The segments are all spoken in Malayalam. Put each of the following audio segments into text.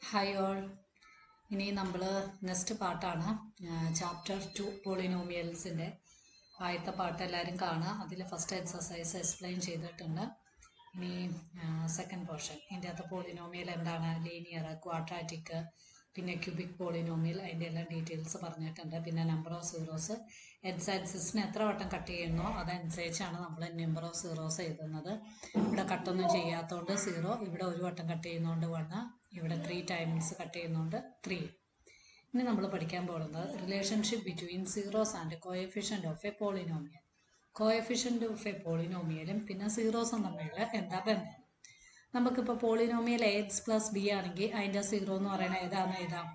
Hi all. ഇനി നമ്മൾ നെക്സ്റ്റ് പാർട്ടാണ് ചാപ്റ്റർ 2 പോളിനോമിയൽസിൻ്റെ ആദ്യത്തെ പാർട്ട് എല്ലാവരും കാണുക. അതിൽ ഫസ്റ്റ് എക്സസൈസ് എക്സ്പ്ലെയിൻ ചെയ്തിട്ടുണ്ട്. ഇനി സെക്കൻഡ് പോർഷൻ ഇതിൻ്റെ അകത്ത് പോളിനോമിയൽ എന്താണ്, ലീനിയർ, ക്വാഡ്രാറ്റിക്, പിന്നെ ക്യൂബിക് പോളിനോമിയൽ, അതിൻ്റെ എല്ലാം ഡീറ്റെയിൽസ് പറഞ്ഞിട്ടുണ്ട്. പിന്നെ നമ്പർ ഓഫ് സീറോസ് എക്സ് ആക്സിസിന് എത്ര വട്ടം കട്ട് ചെയ്യുന്നോ അതനുസരിച്ചാണ് നമ്മൾ നമ്പർ ഓഫ് സീറോസ് എഴുതുന്നത്. ഇവിടെ കട്ടൊന്നും ചെയ്യാത്തതുകൊണ്ട് 0, ഇവിടെ ഒരു വട്ടം കട്ട് ചെയ്യുന്നതുകൊണ്ട് 1, ഇവിടെ 3 ടൈംസ് കട്ട് ചെയ്യുന്നതുകൊണ്ട് 3. ഇനി നമ്മൾ പഠിക്കാൻ പോകുന്നത് relationship between zeros and coefficient of a polynomial. Coefficient of a പോളിനോമിയലും പിന്നെ സീറോസും തമ്മിൽ എന്താ ബന്ധം. നമുക്കിപ്പോൾ പോളിനോമിയൽ എക്സ് പ്ലസ് ബി ആണെങ്കിൽ അതിൻ്റെ സീറോ എന്ന് പറയുന്നത് ഏതാണെന്ന് എഴുതാം,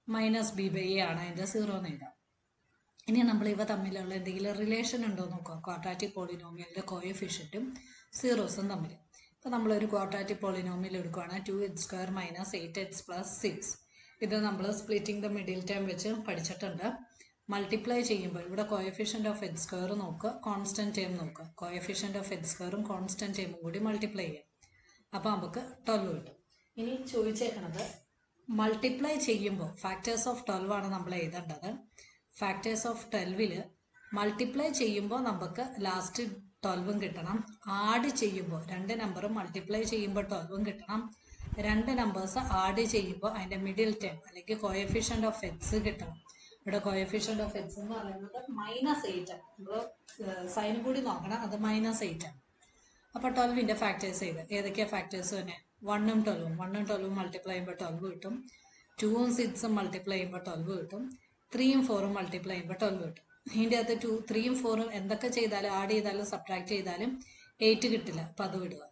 -b/a ആണ് അതിൻ്റെ സീറോ എന്ന് എഴുതാം. ഇനി നമ്മൾ ഇവ തമ്മിലുള്ള എന്തെങ്കിലും റിലേഷൻ ഉണ്ടോ എന്ന് നോക്കാം. ക്വാഡ്രാറ്റിക് പോളിനോമിയലിൻ്റെ കോഎഫിഷ്യൻറ്റും സീറോസും തമ്മിൽ. ഇപ്പോൾ നമ്മളൊരു ക്വാഡ്രാറ്റിക് പോളിനോമിയൽ എടുക്കുകയാണ്, 2x² - 8x + 6. ഇത് നമ്മൾ സ്പ്ലിറ്റിംഗ് ദ മിഡിൽ ടേം വെച്ച് പഠിച്ചിട്ടുണ്ട്. മൾട്ടിപ്ലൈ ചെയ്യുമ്പോൾ ഇവിടെ കോഎഫിഷ്യൻ്റ് ഓഫ് x² നോക്കുക, കോൺസ്റ്റൻറ്റ് ടേം നോക്കുക. കോഎഫിഷ്യൻ്റ് ഓഫ് x² കോൺസ്റ്റൻറ്റ് ടേമും കൂടി മൾട്ടിപ്ലൈ ചെയ്യാം. അപ്പോൾ നമുക്ക് 12 കിട്ടും. ഇനി ചോദിച്ചേക്കണത് മൾട്ടിപ്ലൈ ചെയ്യുമ്പോൾ ഫാക്ടേഴ്സ് ഓഫ് 12 ആണ് നമ്മൾ എഴുതേണ്ടത്. ഫാക്ടേഴ്സ് ഓഫ് 12ൽ മൾട്ടിപ്ലൈ ചെയ്യുമ്പോൾ നമുക്ക് ലാസ്റ്റ് 12ഉം കിട്ടണം. ആഡ് ചെയ്യുമ്പോൾ രണ്ട് നമ്പറും മൾട്ടിപ്ലൈ ചെയ്യുമ്പോൾ 12ഉം കിട്ടണം. രണ്ട് നമ്പേഴ്സ് ആഡ് ചെയ്യുമ്പോൾ അതിൻ്റെ മിഡിൽ ടേം അല്ലെങ്കിൽ കോഎഫിഷ്യൻ്റ് ഓഫ് എക്സ് കിട്ടണം. ഇവിടെ കോഎഫിഷ്യൻ്റ് ഓഫ് എക്സ് എന്ന് പറയുന്നത് -8 ആണ്. നമ്മൾ സൈനും കൂടി നോക്കണം, അത് -8 ആണ്. അപ്പോൾ 12ൻ്റെ ഫാക്ടേഴ്സ് ഏതൊക്കെയാണ് ഫാക്ടേഴ്സ് തന്നെ? 1ഉം 12ഉം മൾട്ടിപ്ലൈ ചെയ്യുമ്പോൾ 12 കിട്ടും. 2ഉം 6ഉം മൾട്ടിപ്ലൈ ചെയ്യുമ്പോൾ 12 കിട്ടും. 3ഉം 4ഉം മൾട്ടിപ്ലൈ ചെയ്യുമ്പോൾ 12 കിട്ടും. ഇതിൻ്റെ അകത്ത് 3ഉം 4ഉം എന്തൊക്കെ ചെയ്താലും ആഡ് ചെയ്താലും സബ്ട്രാക്ട് ചെയ്താലും 8 കിട്ടില്ല. അപ്പോൾ അത് വിടുക.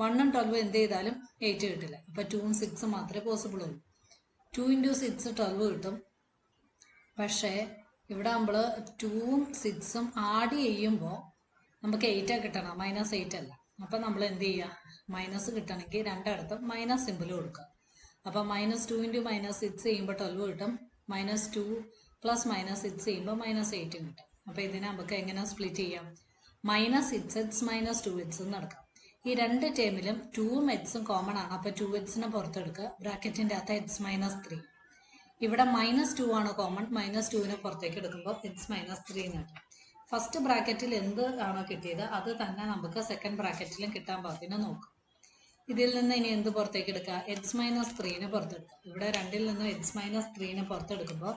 1ഉം 12ഉം എന്ത് ചെയ്താലും 8 കിട്ടില്ല. അപ്പോൾ 2ഉം 6ഉം മാത്രമേ പോസിബിൾ ഉള്ളൂ. 2 × 6 12 കിട്ടും. പക്ഷേ ഇവിടെ നമ്മൾ 2ഉം 6ഉം ആഡ് ചെയ്യുമ്പോൾ നമുക്ക് 8 കിട്ടണം, -8 അല്ല. അപ്പം നമ്മൾ എന്ത് ചെയ്യുക, മൈനസ് കിട്ടണമെങ്കിൽ രണ്ടിടത്തും മൈനസ് സിമ്പിൾ കൊടുക്കുക. അപ്പോൾ -2 × -6 ചെയ്യുമ്പോൾ 12 കിട്ടും. -2 + -6 ചെയ്യുമ്പോൾ -8 കിട്ടും. അപ്പോൾ ഇതിനെ നമുക്ക് എങ്ങനെ സ്പ്ലിറ്റ് ചെയ്യാം? -6x - 2x നടക്കാം. ഈ രണ്ട് ടേമിലും 2ഉം എക്സും കോമൺ ആണ്. അപ്പോൾ 2xനെ പുറത്തെടുക്കുക, ബ്രാക്കറ്റിൻ്റെ അകത്ത് x - 3. ഇവിടെ -2 ആണ് കോമൺ, -2നെ പുറത്തേക്ക് എടുക്കുമ്പോൾ x - 3 എന്ന് കിട്ടും. ഫസ്റ്റ് ബ്രാക്കറ്റിൽ എന്ത് ആണോ കിട്ടിയത് അത് തന്നെ നമുക്ക് സെക്കൻഡ് ബ്രാക്കറ്റിലും കിട്ടാൻ പാകത്തിന് നോക്കും. ഇതിൽ നിന്ന് ഇനി എന്ത് പുറത്തേക്ക് എടുക്കുക? x - 3നെ പുറത്തെടുക്കുക. ഇവിടെ രണ്ടിൽ നിന്നും x - 3നെ പുറത്തെടുക്കുമ്പോൾ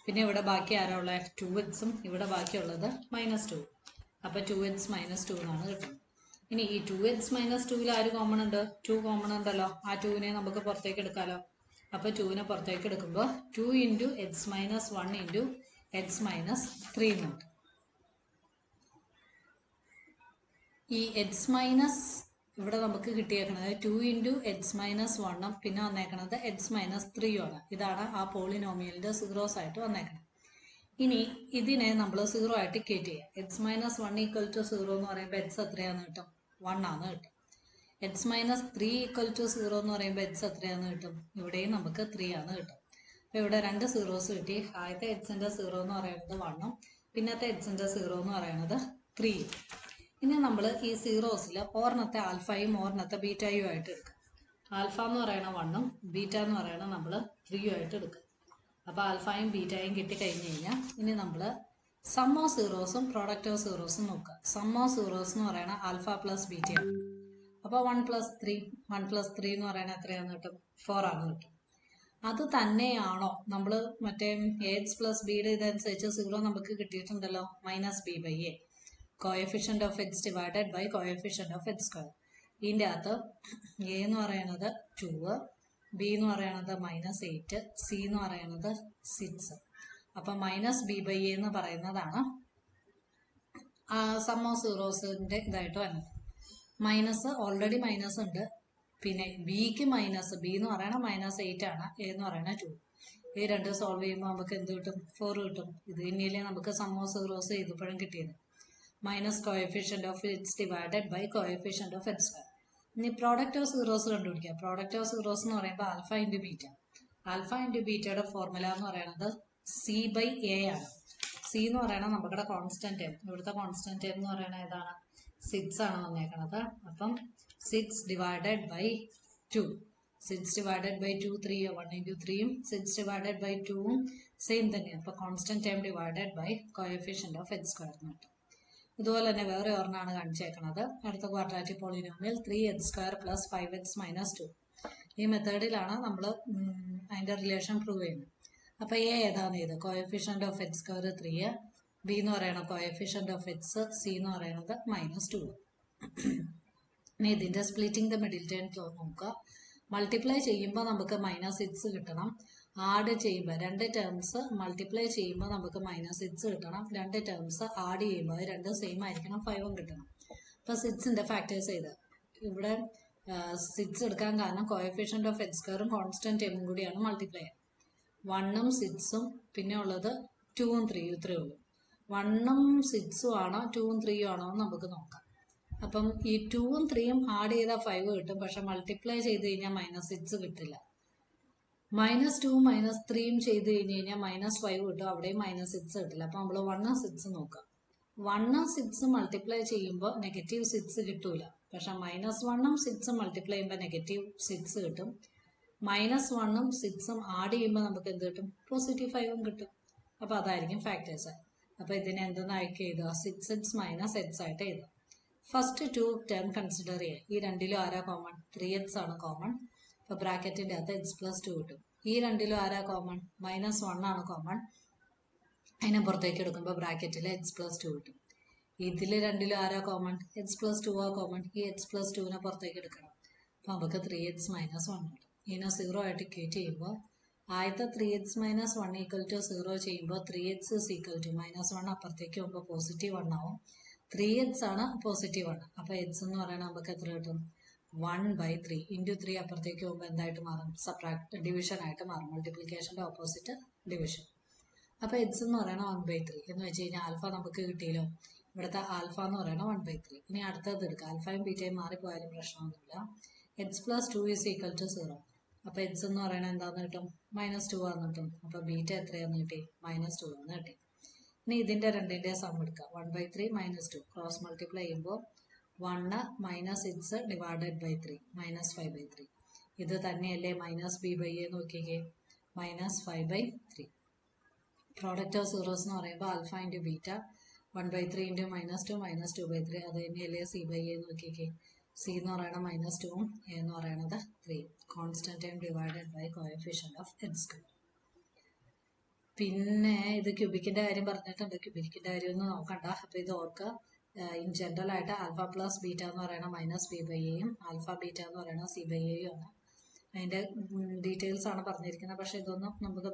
പിന്നെ ഇവിടെ ബാക്കി ആരാ ഉള്ളത്? 2xും ഇവിടെ ബാക്കിയുള്ളത് -2. അപ്പോൾ 2x - 2 എന്നാണ് കിട്ടുന്നത്. ഇനി ഈ 2x - 2ൽ ആര് കോമൺ ഉണ്ട്? 2 കോമൺ ഉണ്ടല്ലോ. ആ 2നെ നമുക്ക് പുറത്തേക്ക് എടുക്കാമല്ലോ. അപ്പോൾ 2നെ പുറത്തേക്ക് എടുക്കുമ്പോൾ 2 × x - 1 × x - 3 എന്നുണ്ട്. ഈ x മൈനസ് ഇവിടെ നമുക്ക് കിട്ടിയേക്കണത് 2 × x - 1ഉം പിന്നെ വന്നേക്കണത് x - 3ഉം ആണ്. ഇതാണ് ആ പോളിനോമിയലിൻ്റെ സീറോസ് ആയിട്ട് വന്നേക്കണത്. ഇനി ഇതിനെ നമ്മൾ 0 ആയിട്ട് ഇക്വേറ്റ് ചെയ്യാം. x - 1 = 0 എന്ന് പറയുമ്പോൾ x എത്രയാണെന്ന് കിട്ടും? 1 ആണ് കിട്ടും. x - 3 = 0 എന്ന് പറയുമ്പോൾ x എത്രയാണെന്ന് കിട്ടും? ഇവിടെയും നമുക്ക് 3 ആണ് കിട്ടും. അപ്പോൾ ഇവിടെ രണ്ട് സീറോസ് കിട്ടി. ആദ്യത്തെ എക്സിൻ്റെ 0 എന്ന് പറയുന്നത് 1ഉം പിന്നത്തെ എക്സിൻ്റെ 0 എന്ന് പറയുന്നത് 3ഉം. ഇനി നമ്മൾ ഈ സീറോസിൽ ഒരെണ്ണത്തെ ആൽഫയും ഒരെണ്ണത്തെ ബീറ്റയും ആയിട്ട് എടുക്കുക. ആൽഫ എന്ന് പറയുന്ന 1ഉം ബീറ്റ എന്ന് പറയുന്നത് നമ്മൾ 3ഉം ആയിട്ട് എടുക്കുക. അപ്പോൾ ആൽഫയും ബീറ്റയും കിട്ടിക്കഴിഞ്ഞ് കഴിഞ്ഞാൽ ഇനി നമ്മൾ സം ഓഫ് സീറോസും പ്രോഡക്റ്റ് ഓഫ് സീറോസും നോക്കുക. സം ഓഫ് സീറോസ് എന്ന് പറയുന്നത് ആൽഫ പ്ലസ് ബീറ്റയാണ്. അപ്പോൾ 1 + 3 എന്ന് പറയുന്നത് എത്രയാണെന്ന് കിട്ടും? 4 ആണ് കിട്ടും. അത് തന്നെയാണോ നമ്മൾ മറ്റേ എക്സ് പ്ലസ് ബിയുടെ ഇതനുസരിച്ച് 0 നമുക്ക് കിട്ടിയിട്ടുണ്ടല്ലോ, -b/a. Coefficient of x divided by coefficient of x². ഇതിൻ്റെ അകത്ത് a എന്ന് പറയുന്നത് 2, b എന്ന് പറയുന്നത് -8, c എന്ന് പറയുന്നത് 6. അപ്പം -b/a എന്ന് പറയുന്നതാണ് സം ഓഫ് സീറോസിൻ്റെ ഇതായിട്ട് വരുന്നത്. മൈനസ് ഓൾറെഡി മൈനസ് ഉണ്ട്. പിന്നെ ബിക്ക് ബി എന്ന് പറയുന്നത് -8 ആണ്, എ എന്ന് പറയുന്നത് 2. ഈ രണ്ട് സോൾവ് ചെയ്യുമ്പോൾ നമുക്ക് എന്ത് കിട്ടും? 4 കിട്ടും. ഇത് തന്നെയല്ലേ നമുക്ക് സം ഓഫ് സീറോസ് ചെയ്തപ്പോഴും കിട്ടിയത്. Minus coefficient of x divided by coefficient of x². ഇനി പ്രോഡക്റ്റ് ഓഫ് സീറോസ് കണ്ടുപിടിക്കുക. പ്രോഡക്റ്റ് ഓഫ് സീറോസ് എന്ന് പറയുമ്പോൾ ആൽഫ × ബീറ്റ. ആൽഫ × ബീറ്റയുടെ ഫോർമുല എന്ന് പറയുന്നത് c/a ആണ്. c എന്ന് പറയുന്നത് നമ്മുടെ കോൺസ്റ്റന്റ് ടേം. ഇവിടുത്തെ കോൺസ്റ്റന്റ് ടേം എന്ന് പറയുന്നത് ഏതാണ്? 6 ആണ് വന്നേക്കണത്. അപ്പം 6 / 2 സിക്സ് ഡിവൈഡഡ് ബൈ 2 3 1 ഇൻറ്റു 3യും 6 ഡിവൈഡഡ് ബൈ 2ഉം സെയിം തന്നെയാണ്. അപ്പോൾ constant time divided by coefficient of H square എന്ന് കിട്ടും. ഇതുപോലെ തന്നെ വേറെ ഒരെണ്ണമാണ് കാണിച്ചേക്കുന്നത്. അടുത്ത quadratic polynomial 3x² plus 5x minus 2. ഈ മെത്തേഡിലാണ് നമ്മൾ അതിൻ്റെ റിലേഷൻ പ്രൂവ് ചെയ്യുന്നത്. അപ്പോൾ എ ഏതാണെന്ന് ചെയ്ത് coefficient of H square 3, B എന്ന് പറയുന്നത് കോഎഫിഷ്യന്റ് ഓഫ് എക്സ്, സി എന്ന് പറയുന്നത് -2. ഇനി ഇതിൻ്റെ സ്പ്ലിറ്റിംഗ് ദ മിഡിൽ ടേം നോക്കുക. മൾട്ടിപ്ലൈ ചെയ്യുമ്പോൾ നമുക്ക് -6 കിട്ടണം. ആഡ് ചെയ്യുമ്പോൾ രണ്ട് ടേംസ് മൾട്ടിപ്ലൈ ചെയ്യുമ്പോൾ നമുക്ക് -6 കിട്ടണം. രണ്ട് ടേംസ് ആഡ് ചെയ്യുമ്പോൾ രണ്ട് സെയിം ആയിരിക്കണം, 5ഉം കിട്ടണം. അപ്പോൾ 6ന്റെ ഫാക്ടേഴ്സ് ചെയ്ത് ഇവിടെ 6 എടുക്കാൻ കാരണം കോഎഫിഷ്യന്റ് ഓഫ് എക്സ് സ്ക്വയറും കോൺസ്റ്റന്റ് ടേമും കൂടിയാണ് മൾട്ടിപ്ലൈ. 1ഉം 6ഉം പിന്നെ ഉള്ളത് 2ഉം 3ഉം ഇത്രയേ ഉള്ളൂ. 1ഉം 6ഉം ആണോ 2ഉം 3ഉം ആണോ എന്ന് നമുക്ക് നോക്കാം. അപ്പം ഈ 2ഉം 3ഉം ആഡ് ചെയ്താൽ 5 കിട്ടും. പക്ഷെ മൾട്ടിപ്ലൈ ചെയ്ത് കഴിഞ്ഞാൽ -6 കിട്ടില്ല. -2ഉം -3ഉം ചെയ്ത് കഴിഞ്ഞ് കഴിഞ്ഞാൽ -5 കിട്ടും. അവിടെയും -6 കിട്ടില്ല. അപ്പം നമ്മൾ 1ഉം 6ഉം നോക്കാം. 1ഉം 6ഉം മൾട്ടിപ്ലൈ ചെയ്യുമ്പോൾ -6 കിട്ടൂല. പക്ഷെ -1ഉം 6ഉം മൾട്ടിപ്ലൈ ചെയ്യുമ്പോൾ -6 കിട്ടും. -1ഉം 6ഉം ആഡ് ചെയ്യുമ്പോൾ നമുക്ക് എന്ത് കിട്ടും? +5ഉം കിട്ടും. അപ്പോൾ അതായിരിക്കും ഫാക്ടേഴ്സ്. അപ്പോൾ ഇതിനെ എന്തെന്നാക്കി എഴുതുക? 6x മൈനസ് എക്സ് ആയിട്ട് എഴുതുക. ഫസ്റ്റ് 2 ടേം കൺസിഡർ ചെയ്യുക. ഈ രണ്ടിലും ആരാ കോമൺ? 3x ആണ് കോമൺ. അപ്പോൾ ബ്രാക്കറ്റിൻ്റെ അകത്ത് x+2 കിട്ടും. ഈ രണ്ടിലും ആരാ കോമൺ? -1 ആണ് കോമൺ. അതിനെ പുറത്തേക്ക് എടുക്കുമ്പോൾ ബ്രാക്കറ്റിൽ x+2 കിട്ടും. ഇതിൽ രണ്ടിലും ആരാ കോമൺ? x+2 ആ കോമൺ. ഈ x+2നെ പുറത്തേക്ക് എടുക്കണം. അപ്പോൾ നമുക്ക് 3x - 1 കിട്ടും. ഇതിനെ 0 ആയിട്ട് ഇക്വേറ്റ് ചെയ്യുമ്പോൾ ആദ്യത്തെ 3x - 1 = 0 ചെയ്യുമ്പോൾ 3x = -1 അപ്പുറത്തേക്ക് പോകുമ്പോൾ +1 ആവും. 3x ആണ് +1. അപ്പോൾ x എന്ന് പറയുന്നത് നമുക്ക് എത്ര കിട്ടും? 1/3 ഇൻറ്റു 3 അപ്പുറത്തേക്ക് പോകുമ്പോൾ എന്തായിട്ട് മാറും? ഡിവിഷൻ ആയിട്ട് മാറും. മൾട്ടിപ്ലിക്കേഷൻ്റെ ഓപ്പോസിറ്റ് ഡിവിഷൻ. അപ്പോൾ x എന്ന് പറയുന്നത് 1/3 എന്ന് വെച്ച് കഴിഞ്ഞാൽ ആൽഫ നമുക്ക് കിട്ടിയല്ലോ. ഇവിടുത്തെ ആൽഫ എന്ന് പറയുന്നത് 1/3. ഇനി അടുത്തത് എടുക്കുക. ആൽഫയും ബീറ്റയും മാറിപ്പോയാലും പ്രശ്നമൊന്നുമില്ല. x+2 = 0. അപ്പോൾ x എന്ന് പറയുന്നത് എന്താണെന്ന് കിട്ടും? -2 ആണെന്ന് കിട്ടും. അപ്പോൾ ബീറ്റ എത്രയാണെന്ന് കിട്ടി? -2 ആണെന്ന് കിട്ടി. ഇനി ഇതിൻ്റെ രണ്ടിൻ്റെ സം എടുക്കുക. 1/3 -2 ക്രോസ് മൾട്ടിപ്ലൈ ചെയ്യുമ്പോൾ 1 -6 ഡിവൈഡഡ് ബൈ 3 -5/3. ഇത് തന്നെയല്ലേ -b/a നോക്കിക്കേ, -5/3. പ്രോഡക്റ്റ് ഓഫ് സീറോസ് എന്ന് പറയുമ്പോൾ ആൽഫ ഇൻറ്റു ബീറ്റ 1/3 ഇൻറ്റു -2 -2/3. അത് തന്നെയല്ലേ c/a നോക്കിക്കേ. സി എന്ന് പറയുന്നത് -2ഉം എ എന്ന് പറയുന്നത് 3. Constant time divided by coefficient of x square. പിന്നെ ഇത് ക്യൂബിക്കിൻ്റെ കാര്യം പറഞ്ഞിട്ടുണ്ട്. ക്യൂബിക്കിൻ്റെ കാര്യം ഒന്നും നോക്കണ്ട. അപ്പോൾ ഇത് ഓർക്കുക. ഇൻ ജനറൽ ആയിട്ട് ആൽഫ പ്ലസ് ബീറ്റ എന്ന് പറയുന്നത് -b/aയും ആൽഫ ബീറ്റ എന്ന് പറയുന്നത് c/aയും ആണ്. അതിൻ്റെ ഡീറ്റെയിൽസ് ആണ് പറഞ്ഞിരിക്കുന്നത്. പക്ഷേ ഇതൊന്നും നമുക്ക്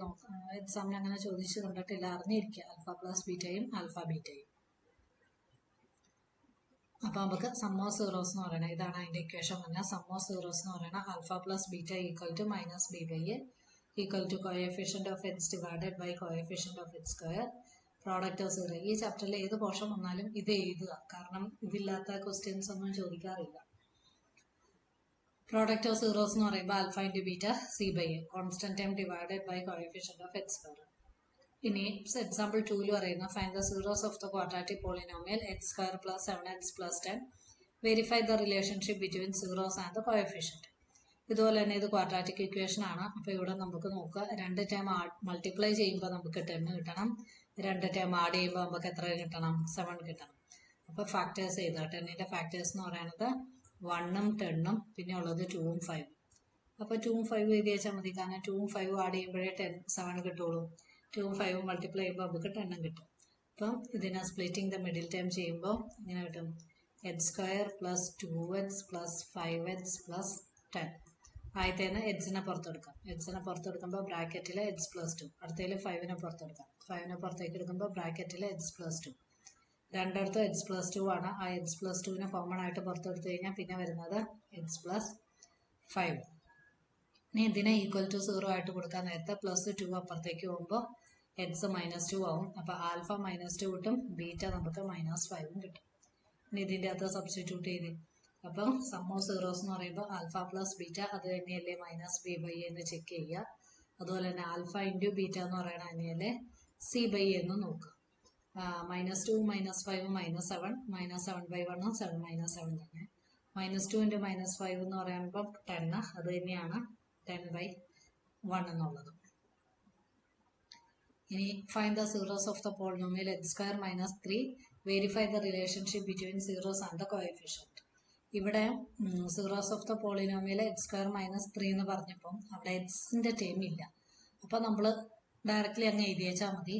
എക്സാമിന് അങ്ങനെ ചോദിച്ചു കണ്ടിട്ടില്ല. അറിഞ്ഞിരിക്കുക ആൽഫ പ്ലസ് ബീറ്റയും ആൽഫ ബീറ്റയും. അപ്പോൾ നമുക്ക് സം ഓഫ് സീറോസ് എന്ന് പറയുന്നത് ഇതാണ്. അതിൻ്റെ ഇക്വേഷൻ പറഞ്ഞാൽ സം ഓഫ് സീറോസ് എന്ന് പറയുന്നത് alpha plus beta = -b/a = coefficient of x divided by coefficient of x square. Product of zero. ഈ ചാപ്റ്ററിൽ ഏത് പോർഷൻ വന്നാലും ഇത് എഴുതുക. കാരണം ഇതില്ലാത്ത ക്വസ്റ്റ്യൻസ് ഒന്നും ചോദിക്കാറില്ല. പ്രോഡക്റ്റ് ഓഫ് സീറോസ് എന്ന് പറയുമ്പോൾ alpha into beta c/a constant time divided by coefficient of x square. ഇനി എക്സാമ്പിൾ 2 പറയുന്ന find the zeros of the quadratic polynomial x² + 7x + 10. Verify the relationship between zeros and the coefficient. ഇതുപോലെ തന്നെ ഇത് ക്വാഡ്രാറ്റിക് ഇക്വേഷൻ ആണ്. അപ്പോൾ ഇവിടെ നമുക്ക് നോക്കുക. രണ്ട് ടേം മൾട്ടിപ്ലൈ ചെയ്യുമ്പോൾ നമുക്ക് 10 കിട്ടണം. രണ്ട് ടേം ആഡ് ചെയ്യുമ്പോൾ നമുക്ക് എത്ര കിട്ടണം? 7 കിട്ടണം. അപ്പോൾ ഫാക്ടേഴ്സ് ചെയ്താൽ 10ന്റെ ഫാക്ടേഴ്സ് എന്ന് പറയുന്നത് 1ഉം 10ഉം പിന്നെ ഉള്ളത് 2ഉം 5ഉം. അപ്പോൾ 2ഉം 5ഉം എഴുതി വെച്ചാൽ മതി. കാരണം 2ഉം 5ഉം ആഡ് ചെയ്യുമ്പോഴേ 7 കിട്ടുള്ളൂ. 2ഉം 5ഉം മൾട്ടിപ്ലൈ ചെയ്യുമ്പോൾ നമുക്ക് 10 കിട്ടും. അപ്പം ഇതിനെ സ്പ്ലിറ്റിംഗ് ദ മിഡിൽ ടേം ചെയ്യുമ്പോൾ ഇങ്ങനെ കിട്ടും. x² + 2x + 5x + 10. ആദ്യത്തേന്ന് എക്സിനെ പുറത്തെടുക്കാം. എക്സിനെ പുറത്തെടുക്കുമ്പോൾ ബ്രാക്കറ്റിൽ x+2. അടുത്തതിൽ 5നെ പുറത്തെടുക്കാം. 5നെ പുറത്തേക്ക് എടുക്കുമ്പോൾ ബ്രാക്കറ്റിൽ x+2. രണ്ടിടത്തും x+2 ആണ്. ആ x+2നെ കോമൺ ആയിട്ട് പുറത്തെടുത്ത് കഴിഞ്ഞാൽ പിന്നെ വരുന്നത് x+5. ഇനി ഇതിനെ =0 ആയിട്ട് കൊടുക്കാൻ നേരത്തെ +2 അപ്പുറത്തേക്ക് പോകുമ്പോൾ x -2 ആവും. അപ്പോൾ ആൽഫ -2 കിട്ടും. ബീറ്റ നമുക്ക് -5ഉം കിട്ടും. ഇനി ഇതിൻ്റെ അകത്ത് സബ്സ്റ്റിറ്റ്യൂട്ട് ചെയ്ത് അപ്പം സം ഓഫ് സീറോസ് എന്ന് പറയുമ്പോൾ ആൽഫ പ്ലസ് ബീറ്റ അത് തന്നെയല്ലേ -b/a എന്ന് ചെക്ക് ചെയ്യുക. അതുപോലെ തന്നെ ആൽഫ ഇൻറ്റു ബീറ്റ എന്ന് പറയുന്നത് തന്നെയല്ലേ c/a എന്ന് നോക്കുക. -2ഉം -5ഉം -7 -7/1 7 -7 തന്നെ. -2 × -5 എന്ന് പറയുമ്പോൾ 10 അത് തന്നെയാണ് 10/1 എന്നുള്ളത്. ഇനി find the zeros of the polynomial x square minus 3, verify the relationship between zeros and the coefficient. ഇവിടെ zeros of the polynomial x square minus 3 എന്ന് പറഞ്ഞപ്പം അവിടെ എക്സിന്റെ ടേം ഇല്ല. അപ്പോൾ നമ്മൾ ഡയറക്റ്റ്ലി അങ്ങ് എഴുതി വെച്ചാൽ മതി.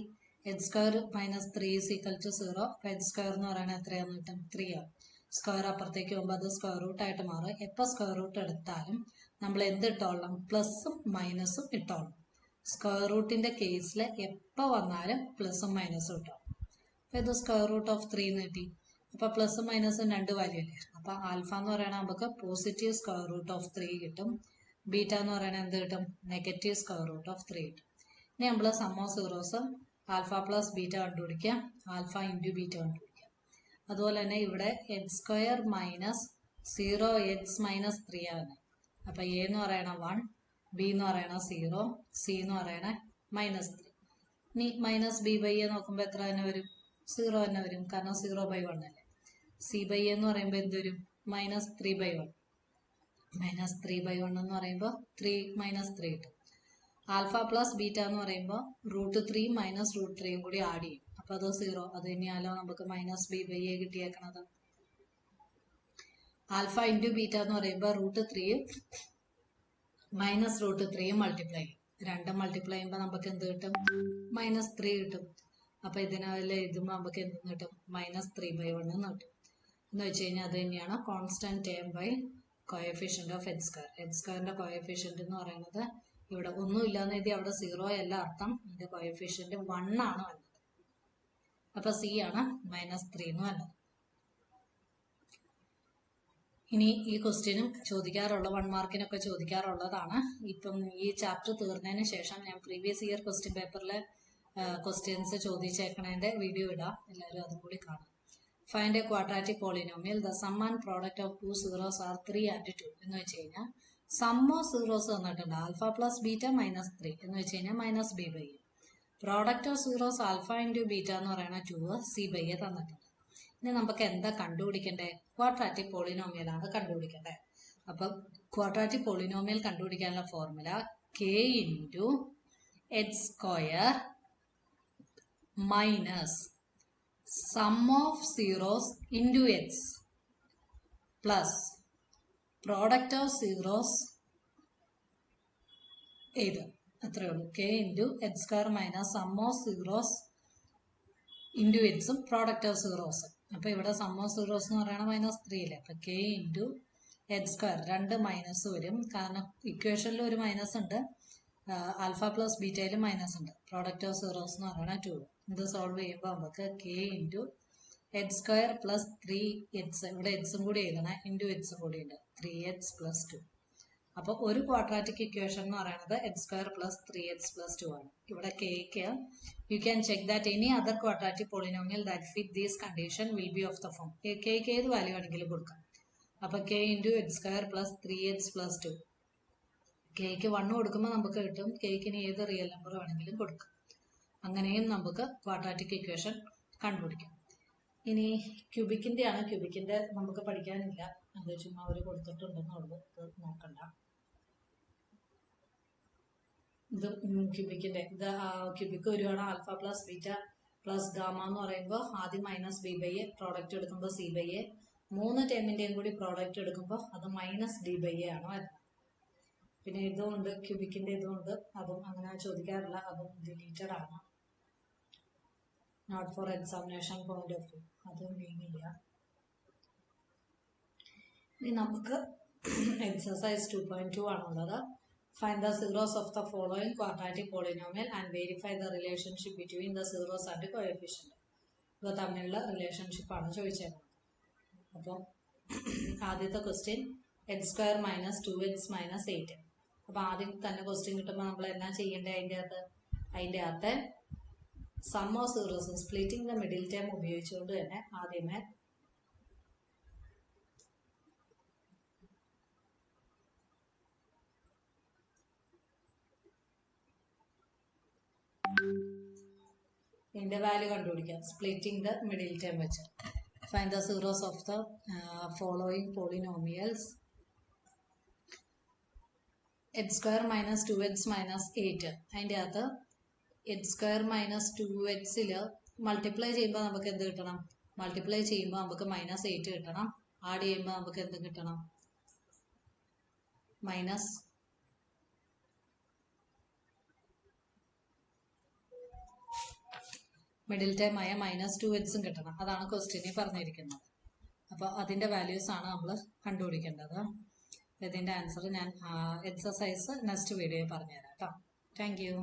x square minus 3 is equal to 0. അപ്പോൾ x സ്ക്വയർ എന്ന് പറയുന്നത് എത്രയാണെന്ന് കിട്ടും? 3 ആണ്. സ്ക്വയർ അപ്പുറത്തേക്ക് പോകുമ്പോൾ അത് സ്ക്വയർ റൂട്ട് ആയിട്ട് മാറും. എപ്പോൾ സ്ക്വയർ റൂട്ട് എടുത്താലും നമ്മൾ എന്ത് ഇട്ടോളണം? പ്ലസും മൈനസും ഇട്ടോളണം. സ്ക്വയർ റൂട്ടിന്റെ കേസിൽ എപ്പോൾ വന്നാലും പ്ലസും മൈനസും ഇട്ടോളണം. അപ്പോൾ ഇത് സ്ക്വയർ റൂട്ട് ഓഫ് 3 എന്ന് കിട്ടി. അപ്പോൾ പ്ലസും മൈനസും 2 വാല്യൂ അല്ലേ? അപ്പോൾ ആൽഫ എന്ന് പറയുന്നത് നമുക്ക് പോസിറ്റീവ് സ്ക്വയർ റൂട്ട് ഓഫ് 3 കിട്ടും. ബീറ്റ എന്ന് പറയുന്നത് എന്ത് കിട്ടും? നെഗറ്റീവ് സ്ക്വയർ റൂട്ട് ഓഫ് 3 കിട്ടും. ഇനി നമ്മൾ sum of zeros alpha plus beta കണ്ടുപിടിക്കാം, ആൽഫ ഇൻറ്റു ബീറ്റ കണ്ടുപിടിക്കാം. അതുപോലെ തന്നെ ഇവിടെ X square minus 0x minus 3 ആണ്. അപ്പോൾ എ എന്ന് പറയണ 1, ബി എന്ന് പറയണ 0, സി എന്ന് പറയണ -3. ഇനി മൈനസ് ബി ബൈ എ നോക്കുമ്പോൾ എത്ര തന്നെ വരും? 0 തന്നെ വരും, കാരണം 0/1 അല്ലേ. സി ബൈ എ എന്ന് പറയുമ്പോൾ എന്ത് വരും? -3/1. -3/1 എന്ന് പറയുമ്പോൾ 3 കിട്ടും. ആൽഫ പ്ലസ് ബീറ്റ എന്ന് പറയുമ്പോൾ √3 മൈനസ് √3 കൂടി ആഡ് ചെയ്യും. അപ്പോൾ അത് 0. അത് തന്നെയാലോ നമുക്ക് മൈനസ് ബി ബൈ എ കിട്ടിയേക്കണത്. ആൽഫ ഇൻറ്റു ബീറ്റ എന്ന് പറയുമ്പോൾ √3 മൈനസ് √3 മൾട്ടിപ്ലൈ ചെയ്യും. 2 മൾട്ടിപ്ലൈ ചെയ്യുമ്പോൾ നമുക്ക് എന്ത് കിട്ടും? -3 കിട്ടും. അപ്പോൾ ഇതിനെല്ലാം എഴുതുമ്പോൾ നമുക്ക് എന്ത് കിട്ടും? -3/1 എന്ന് കിട്ടും. എന്ന് വെച്ച് കഴിഞ്ഞാൽ അത് തന്നെയാണ് constant term by coefficient of x square. X സ്ക്വയറിന്റെ കോഎഫിഷ്യന്റ് എന്ന് പറയുന്നത് ഇവിടെ ഒന്നുമില്ലാന്ന് എഴുതി, അവിടെ 0 അല്ല അർത്ഥം. ഇതിന്റെ കോഎഫിഷ്യന്റ് 1 ആണ് വന്നത്. അപ്പൊ സി ആണ് -3 എന്ന് വന്നത്. ഇനി ഈ ക്വസ്റ്റ്യനും ചോദിക്കാറുള്ള 1 മാർക്കിനൊക്കെ ചോദിക്കാറുള്ളതാണ്. ഇപ്പം ഈ ചാപ്റ്റർ തീർന്നതിന് ശേഷം ഞാൻ പ്രീവിയസ് ഇയർ ക്വസ്റ്റ്യൻ പേപ്പറിലെ ക്വസ്റ്റ്യൻസ് ചോദിച്ചേക്കണതിന്റെ വീഡിയോ ഇടാം, എല്ലാവരും അതും കൂടി കാണാം. Find a quadratic polynomial the sum and product of 2 zeros are 3 and 2 എന്ന് വെച്ച് കഴിഞ്ഞാൽ സം ഓഫ് സീറോസ് തന്നിട്ടുണ്ട് ആൽഫ പ്ലസ് ബീറ്റ -3 എന്ന് വെച്ച് കഴിഞ്ഞാൽ minus B by A. Product of zeros alpha into beta എന്ന് പറയുന്ന 2 സി ബൈ എ തന്നിട്ടുണ്ട്. ഇനി നമുക്ക് എന്താ കണ്ടുപിടിക്കണ്ടേ? ക്വാഡ്രാറ്റിക് പോളിനോമിയൽ ആണ് കണ്ടുപിടിക്കേണ്ടത്. അപ്പം ക്വാഡ്രാറ്റിക് പോളിനോമിയൽ കണ്ടുപിടിക്കാനുള്ള formula k into x square minus some of zeros into X plus product of zeros ഇത് അത്രയേ ഉള്ളൂ. k into x square minus some of zeros into എക്സും പ്രോഡക്റ്റ് ഓഫ് സീറോസും. അപ്പോൾ ഇവിടെ സം ഓഫ് സീറോസ് എന്ന് പറയുന്നത് -3 അല്ലേ. അപ്പോൾ k into x square 2 minus വരും, കാരണം ഇക്വേഷനിൽ ഒരു മൈനസ് ഉണ്ട്, ആൽഫ പ്ലസ് ബീറ്റയിലും മൈനസ് ഉണ്ട്. പ്രോഡക്റ്റ് ഓഫ് സീറോസ് എന്ന് പറയുന്നത് 2. ഇത് സോൾവ് ചെയ്യുമ്പോൾ നമുക്ക് k into x square plus 3x, ഇവിടെ എക്സും കൂടി എഴുതണം, ഇൻറ്റു എക്സും കൂടി ഉണ്ട്, 3x പ്ലസ് 2. അപ്പോൾ ഒരു ക്വാഡ്രാറ്റിക് ഇക്വേഷൻ എന്ന് പറയുന്നത് X square plus 3x plus 2 ആണ്. ഇവിടെ kക്ക് you can check that any other quadratic polynomial that fit these condition will be of the form. kക്ക് ഏത് വാല്യൂ വേണമെങ്കിലും കൊടുക്കാം. അപ്പോൾ k into x square plus 3x plus 2, kക്ക് 1 കൊടുക്കുമ്പോൾ നമുക്ക് കിട്ടും. kക്ക് ഇനി ഏത് റിയൽ നമ്പർ വേണമെങ്കിലും കൊടുക്കാം. അങ്ങനെയും നമുക്ക് ക്വാഡ്രാറ്റിക് ഇക്വേഷൻ കണ്ടുപിടിക്കാം. ഇനി ക്യൂബിക്കിന്റെ ആണ്. ക്യൂബിക്കിന്റെ നമുക്ക് പഠിക്കാനില്ല, അത് ചുമ്മാ അവർ കൊടുത്തിട്ടുണ്ടെന്നുള്ളൂ, അത് നോക്കണ്ട. ഇത് ക്യൂബിക്കിന്റെ ഇത് ക്യൂബിക്ക് വരുവാണ് alpha plus beta plus gamma എന്ന് പറയുമ്പോൾ ആദ്യം minus B by A, product എടുക്കുമ്പോൾ സി ബൈ എ, 3 ടേമിന്റെയും കൂടി പ്രോഡക്റ്റ് എടുക്കുമ്പോൾ അത് മൈനസ് ഡി ബൈ എ ആണ് വരുന്നത്. പിന്നെ ഇതുകൊണ്ട് ക്യൂബിക്കിന്റെ ഇതുകൊണ്ട് അതും അങ്ങനെ ചോദിക്കാറില്ല, അതും ഡിലീറ്റഡ് ആണ്, not for examination point of view, അതും നീങ്ങില്ല. ഇനി നമുക്ക് എക്സസൈസ് 2.2 ആണുള്ളത്. Find the zeros of the following quadratic polynomial and verify the relationship between the zeros and the coefficient. ഇത് തമ്മിലുള്ള റിലേഷൻഷിപ്പ് ആണ് ചോദിച്ചേക്കുന്നത്. അപ്പം ആദ്യത്തെ question X square minus 2x minus 8. അപ്പം ആദ്യം തന്നെ ക്വസ്റ്റ്യൻ കിട്ടുമ്പോൾ നമ്മൾ എന്നാ ചെയ്യേണ്ടത്? അതിൻ്റെ അകത്തെ sum of zeros splitting the middle term ഉപയോഗിച്ചുകൊണ്ട് തന്നെ ആദ്യമേ ഇതിന്റെ വാല്യൂ കണ്ടുപിടിക്കാം. സ്പ്ലിറ്റിംഗ് ദ മിഡിൽ ടേം വെച്ച് find the zeros of the following polynomials h square minus 2x minus 8. അതിൻ്റെ അകത്ത് എച്ച് സ്ക്വയർ മൈനസ് 2xൽ മൾട്ടിപ്ലൈ ചെയ്യുമ്പോൾ നമുക്ക് എന്ത് കിട്ടണം? മൾട്ടിപ്ലൈ ചെയ്യുമ്പോൾ നമുക്ക് -8 കിട്ടണം. ആഡ് ചെയ്യുമ്പോൾ നമുക്ക് എന്ത് കിട്ടണം? മൈനസ് മിഡിൽ ടൈം ആയ -2xും കിട്ടണം. അതാണ് ക്വസ്റ്റ്യനിൽ പറഞ്ഞിരിക്കുന്നത്. അപ്പോൾ അതിൻ്റെ വാല്യൂസ് ആണ് നമ്മൾ കണ്ടുപിടിക്കേണ്ടത്. ഇതിൻ്റെ ആൻസർ ഞാൻ എക്സസൈസ് നെക്സ്റ്റ് വീഡിയോയിൽ പറഞ്ഞുതരാം കേട്ടോ. Thank you.